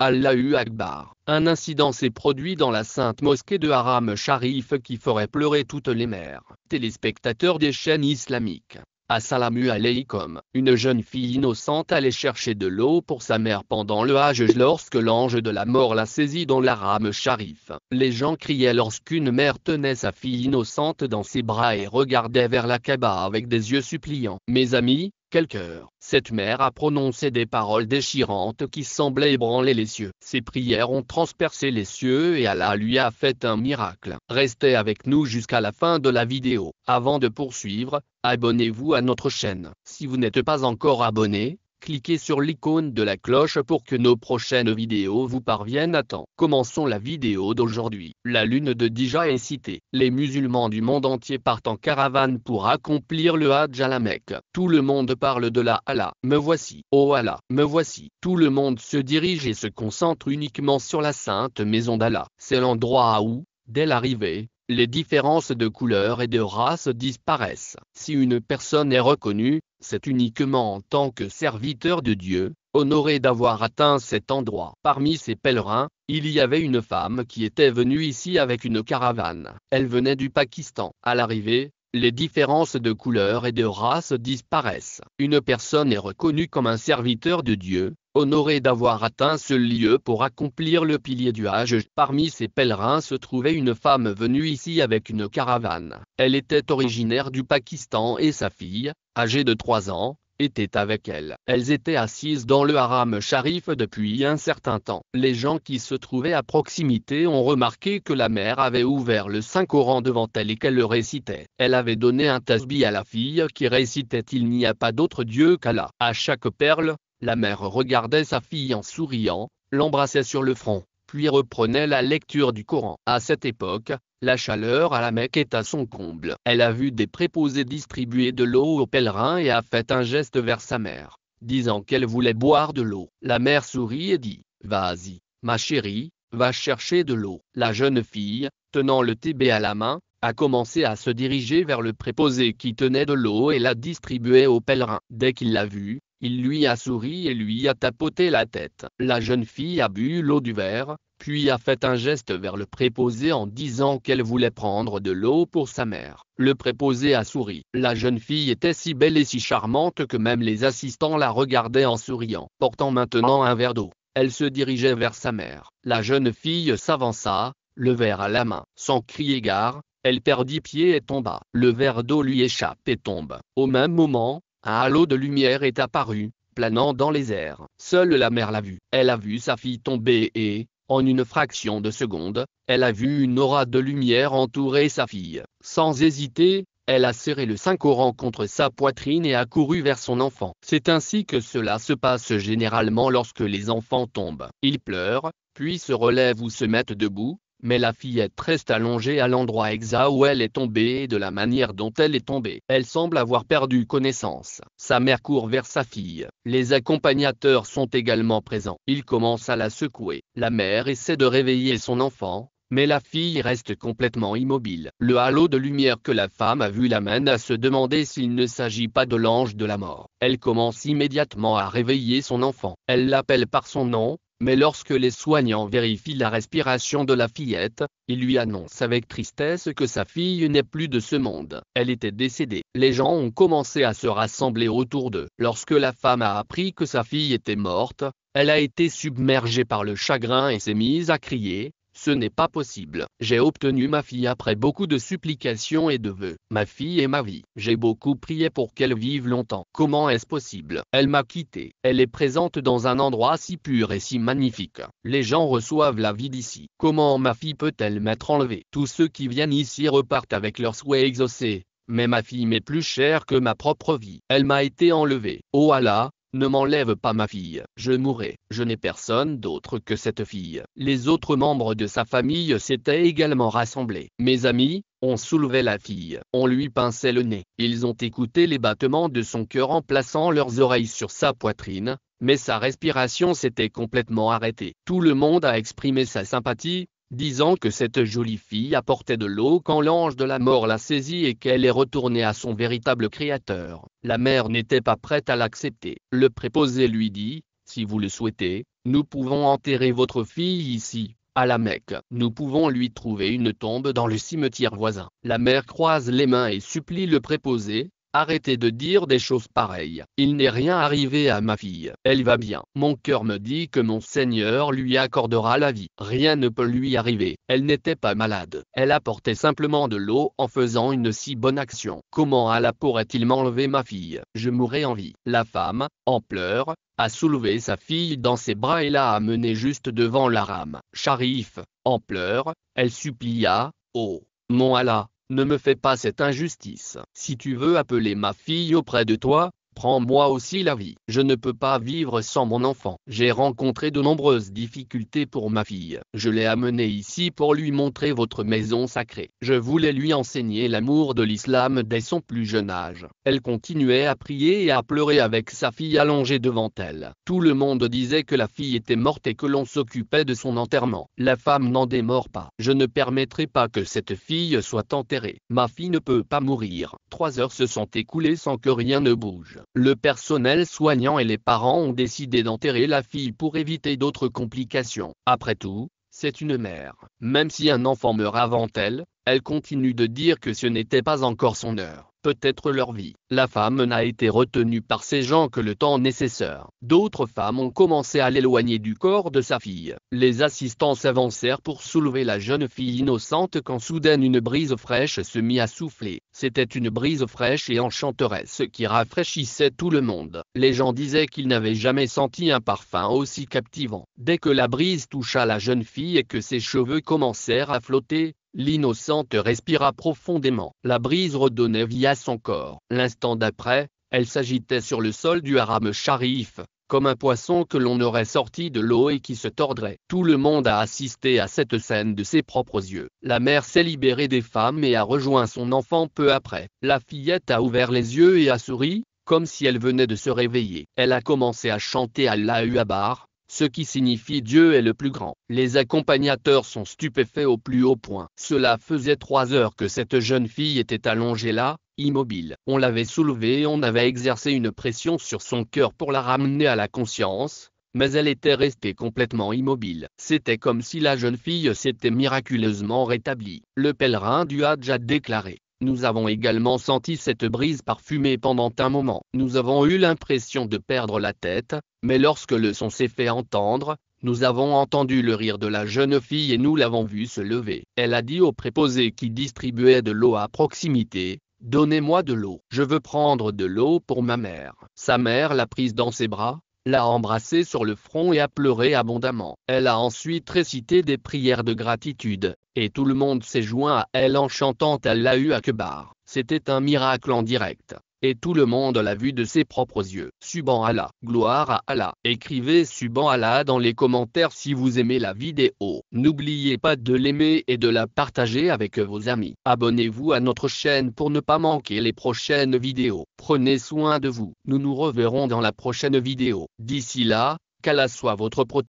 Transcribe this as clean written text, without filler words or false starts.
Allahu Akbar. Un incident s'est produit dans la sainte mosquée de Haram Sharif qui ferait pleurer toutes les mères. Téléspectateurs des chaînes islamiques. Assalamu alaykum. Une jeune fille innocente allait chercher de l'eau pour sa mère pendant le Hajj lorsque l'ange de la mort l'a saisie dans l'Haram Sharif. Les gens criaient lorsqu'une mère tenait sa fille innocente dans ses bras et regardait vers la Kaaba avec des yeux suppliants. Mes amis, quel cœur! Cette mère a prononcé des paroles déchirantes qui semblaient ébranler les cieux. Ses prières ont transpercé les cieux et Allah lui a fait un miracle. Restez avec nous jusqu'à la fin de la vidéo. Avant de poursuivre, abonnez-vous à notre chaîne. Si vous n'êtes pas encore abonné, cliquez sur l'icône de la cloche pour que nos prochaines vidéos vous parviennent à temps. Commençons la vidéo d'aujourd'hui. La lune de Dija est citée. Les musulmans du monde entier partent en caravane pour accomplir le Hajj à la Mecque. Tout le monde parle de la Allah. Me voici. Oh Allah, me voici. Tout le monde se dirige et se concentre uniquement sur la sainte maison d'Allah. C'est l'endroit où, dès l'arrivée, les différences de couleur et de race disparaissent. Si une personne est reconnue, c'est uniquement en tant que serviteur de Dieu, honoré d'avoir atteint cet endroit. Parmi ces pèlerins, il y avait une femme qui était venue ici avec une caravane. Elle venait du Pakistan. À l'arrivée, les différences de couleur et de race disparaissent. Une personne est reconnue comme un serviteur de Dieu, honoré d'avoir atteint ce lieu pour accomplir le pilier du Hajj. Parmi ces pèlerins se trouvait une femme venue ici avec une caravane. Elle était originaire du Pakistan et sa fille, âgée de 3 ans, était avec elle. Elles étaient assises dans le Haram Sharif depuis un certain temps. Les gens qui se trouvaient à proximité ont remarqué que la mère avait ouvert le Saint-Coran devant elle et qu'elle le récitait. Elle avait donné un tasbih à la fille qui récitait « Il n'y a pas d'autre Dieu qu'Allah ». À chaque perle, la mère regardait sa fille en souriant, l'embrassait sur le front, puis reprenait la lecture du Coran. À cette époque, la chaleur à la Mecque est à son comble. Elle a vu des préposés distribuer de l'eau aux pèlerins et a fait un geste vers sa mère, disant qu'elle voulait boire de l'eau. La mère sourit et dit « Vas-y, ma chérie, va chercher de l'eau ». La jeune fille, tenant le tébé à la main, a commencé à se diriger vers le préposé qui tenait de l'eau et la distribuait aux pèlerins. Dès qu'il l'a vue, il lui a souri et lui a tapoté la tête. La jeune fille a bu l'eau du verre, puis a fait un geste vers le préposé en disant qu'elle voulait prendre de l'eau pour sa mère. Le préposé a souri. La jeune fille était si belle et si charmante que même les assistants la regardaient en souriant. Portant maintenant un verre d'eau, elle se dirigeait vers sa mère. La jeune fille s'avança, le verre à la main. Sans crier gare, elle perdit pied et tomba. Le verre d'eau lui échappe et tombe. Au même moment, un halo de lumière est apparu, planant dans les airs. Seule la mère l'a vu. Elle a vu sa fille tomber et, en une fraction de seconde, elle a vu une aura de lumière entourer sa fille. Sans hésiter, elle a serré le Saint-Coran contre sa poitrine et a couru vers son enfant. C'est ainsi que cela se passe généralement lorsque les enfants tombent. Ils pleurent, puis se relèvent ou se mettent debout, mais la fillette reste allongée à l'endroit exact où elle est tombée et de la manière dont elle est tombée. Elle semble avoir perdu connaissance. Sa mère court vers sa fille. Les accompagnateurs sont également présents. Ils commencent à la secouer. La mère essaie de réveiller son enfant, mais la fille reste complètement immobile. Le halo de lumière que la femme a vu l'amène à se demander s'il ne s'agit pas de l'ange de la mort. Elle commence immédiatement à réveiller son enfant. Elle l'appelle par son nom, mais lorsque les soignants vérifient la respiration de la fillette, ils lui annoncent avec tristesse que sa fille n'est plus de ce monde. Elle était décédée. Les gens ont commencé à se rassembler autour d'eux. Lorsque la femme a appris que sa fille était morte, elle a été submergée par le chagrin et s'est mise à crier. Ce n'est pas possible. J'ai obtenu ma fille après beaucoup de supplications et de vœux. Ma fille est ma vie. J'ai beaucoup prié pour qu'elle vive longtemps. Comment est-ce possible? Elle m'a quitté. Elle est présente dans un endroit si pur et si magnifique. Les gens reçoivent la vie d'ici. Comment ma fille peut-elle m'être enlevée? Tous ceux qui viennent ici repartent avec leurs souhaits exaucés. Mais ma fille m'est plus chère que ma propre vie. Elle m'a été enlevée. Oh Allah, ne m'enlève pas ma fille, je mourrai. Je n'ai personne d'autre que cette fille. Les autres membres de sa famille s'étaient également rassemblés. Mes amis, on soulevait la fille, on lui pinçait le nez. Ils ont écouté les battements de son cœur en plaçant leurs oreilles sur sa poitrine, mais sa respiration s'était complètement arrêtée. Tout le monde a exprimé sa sympathie, disant que cette jolie fille apportait de l'eau quand l'ange de la mort l'a saisie et qu'elle est retournée à son véritable créateur. La mère n'était pas prête à l'accepter. Le préposé lui dit, Si vous le souhaitez, nous pouvons enterrer votre fille ici, à la Mecque. Nous pouvons lui trouver une tombe dans le cimetière voisin. La mère croise les mains et supplie le préposé. Arrêtez de dire des choses pareilles. Il n'est rien arrivé à ma fille. Elle va bien. Mon cœur me dit que mon Seigneur lui accordera la vie. Rien ne peut lui arriver. Elle n'était pas malade. Elle apportait simplement de l'eau en faisant une si bonne action. Comment Allah pourrait-il m'enlever ma fille? Je mourrai en vie. La femme, en pleurs, a soulevé sa fille dans ses bras et l'a amenée juste devant l'haram Sharif. En pleurs, elle supplia, « Oh, mon Allah, ne me fais pas cette injustice. Si tu veux appeler ma fille auprès de toi, prends-moi aussi la vie. Je ne peux pas vivre sans mon enfant. J'ai rencontré de nombreuses difficultés pour ma fille. Je l'ai amenée ici pour lui montrer votre maison sacrée. Je voulais lui enseigner l'amour de l'islam dès son plus jeune âge. » Elle continuait à prier et à pleurer avec sa fille allongée devant elle. Tout le monde disait que la fille était morte et que l'on s'occupait de son enterrement. La femme n'en démord pas. Je ne permettrai pas que cette fille soit enterrée. Ma fille ne peut pas mourir. 3 heures se sont écoulées sans que rien ne bouge. Le personnel soignant et les parents ont décidé d'enterrer la fille pour éviter d'autres complications. Après tout, c'est une mère. Même si un enfant meurt avant elle, elle continue de dire que ce n'était pas encore son heure. Peut-être leur vie. La femme n'a été retenue par ces gens que le temps nécessaire. D'autres femmes ont commencé à l'éloigner du corps de sa fille. Les assistants s'avancèrent pour soulever la jeune fille innocente quand soudain une brise fraîche se mit à souffler. C'était une brise fraîche et enchanteresse qui rafraîchissait tout le monde. Les gens disaient qu'ils n'avaient jamais senti un parfum aussi captivant. Dès que la brise toucha la jeune fille et que ses cheveux commencèrent à flotter, l'innocente respira profondément. La brise redonnait vie à son corps. L'instant d'après, elle s'agitait sur le sol du haram Sharif, comme un poisson que l'on aurait sorti de l'eau et qui se tordrait. Tout le monde a assisté à cette scène de ses propres yeux. La mère s'est libérée des femmes et a rejoint son enfant peu après. La fillette a ouvert les yeux et a souri, comme si elle venait de se réveiller. Elle a commencé à chanter Allahu Akbar, ce qui signifie Dieu est le plus grand. Les accompagnateurs sont stupéfaits au plus haut point. Cela faisait 3 heures que cette jeune fille était allongée là, immobile. On l'avait soulevée et on avait exercé une pression sur son cœur pour la ramener à la conscience, mais elle était restée complètement immobile. C'était comme si la jeune fille s'était miraculeusement rétablie. Le pèlerin du Hadj a déclaré: nous avons également senti cette brise parfumée pendant un moment. Nous avons eu l'impression de perdre la tête, mais lorsque le son s'est fait entendre, nous avons entendu le rire de la jeune fille et nous l'avons vue se lever. Elle a dit au préposé qui distribuait de l'eau à proximité: donnez-moi de l'eau. Je veux prendre de l'eau pour ma mère. Sa mère l'a prise dans ses bras, l'a embrassée sur le front et a pleuré abondamment. Elle a ensuite récité des prières de gratitude, et tout le monde s'est joint à elle en chantant Allahu Akbar. C'était un miracle en direct, et tout le monde l'a vu de ses propres yeux. Subhanallah, gloire à Allah. Écrivez Subhanallah dans les commentaires si vous aimez la vidéo. N'oubliez pas de l'aimer et de la partager avec vos amis. Abonnez-vous à notre chaîne pour ne pas manquer les prochaines vidéos. Prenez soin de vous. Nous nous reverrons dans la prochaine vidéo. D'ici là, qu'Allah soit votre protecteur.